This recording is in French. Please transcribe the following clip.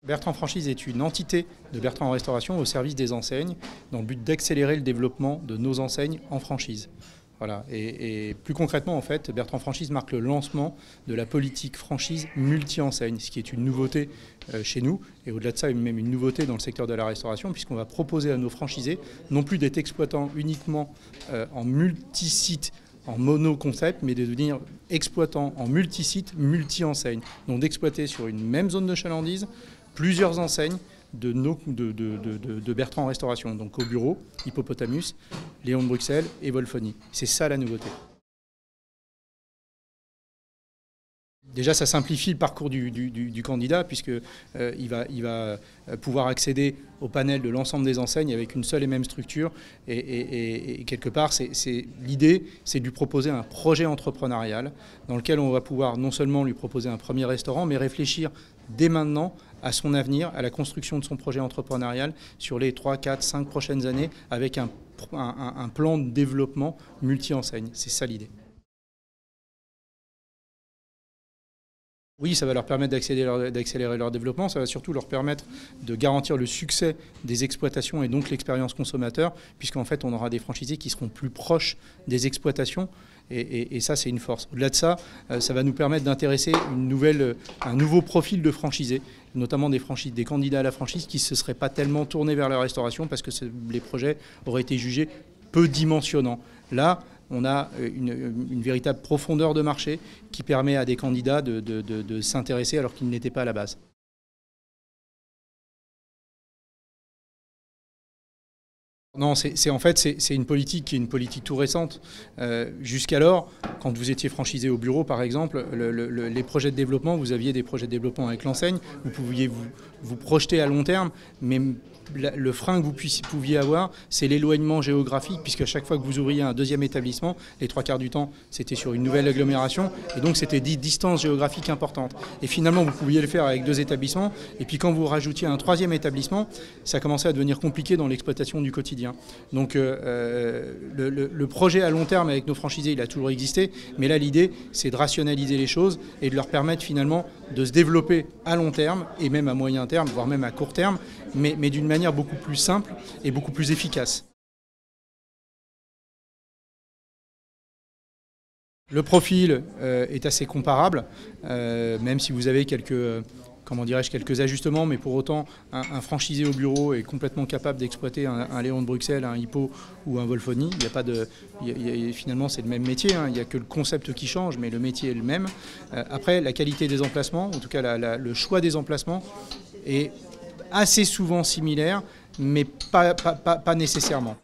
Bertrand Franchise est une entité de Bertrand Restauration au service des enseignes dans le but d'accélérer le développement de nos enseignes en franchise. Voilà. Et plus concrètement, en fait, Bertrand Franchise marque le lancement de la politique franchise multi-enseigne, ce qui est une nouveauté chez nous, et au-delà de ça, même une nouveauté dans le secteur de la restauration, puisqu'on va proposer à nos franchisés non plus d'être exploitants uniquement en multi-sites, en mono-concept, mais de devenir exploitants en multi-sites, multi-enseignes. Donc d'exploiter sur une même zone de chalandise plusieurs enseignes de Bertrand Restauration, donc au bureau, Hippopotamus, Léon de Bruxelles et Wolfoni. C'est ça la nouveauté. Déjà, ça simplifie le parcours du candidat puisqu'il va pouvoir accéder au panel de l'ensemble des enseignes avec une seule et même structure. Et quelque part, l'idée, c'est de lui proposer un projet entrepreneurial dans lequel on va pouvoir non seulement lui proposer un premier restaurant, mais réfléchir dès maintenant à son avenir, à la construction de son projet entrepreneurial sur les 3, 4, 5 prochaines années avec un plan de développement multi-enseigne. C'est ça l'idée. Oui, ça va leur permettre d'accélérer leur développement, ça va surtout leur permettre de garantir le succès des exploitations et donc l'expérience consommateur, puisqu'en fait on aura des franchisés qui seront plus proches des exploitations et ça c'est une force. Au-delà de ça, ça va nous permettre d'intéresser un nouveau profil de franchisés, notamment des candidats à la franchise qui ne se seraient pas tellement tournés vers la restauration parce que les projets auraient été jugés peu dimensionnants. Là, on a une véritable profondeur de marché qui permet à des candidats de s'intéresser alors qu'ils n'étaient pas à la base. Non, c'est une politique qui est une politique tout récente. Jusqu'alors, quand vous étiez franchisé au bureau, par exemple, les projets de développement, vous aviez des projets de développement avec l'enseigne, vous pouviez vous projeter à long terme, mais le frein que vous pouviez avoir, c'est l'éloignement géographique, puisque à chaque fois que vous ouvriez un deuxième établissement, les 3/4 du temps, c'était sur une nouvelle agglomération, et donc c'était des distances géographiques importantes. Et finalement, vous pouviez le faire avec 2 établissements, et puis quand vous rajoutiez un 3e établissement, ça commençait à devenir compliqué dans l'exploitation du quotidien. Donc le projet à long terme avec nos franchisés, il a toujours existé, mais là l'idée, c'est de rationaliser les choses et de leur permettre finalement de se développer à long terme, et même à moyen terme, voire même à court terme, mais d'une manière beaucoup plus simple et beaucoup plus efficace. Le profil est assez comparable, même si vous avez quelques ajustements, mais pour autant, un franchisé au bureau est complètement capable d'exploiter un Léon de Bruxelles, un Hippo ou un Wolfoni. Finalement, c'est le même métier, hein. Il n'y a que le concept qui change, mais le métier est le même. Après, la qualité des emplacements, en tout cas le choix des emplacements, est assez souvent similaire, mais pas nécessairement.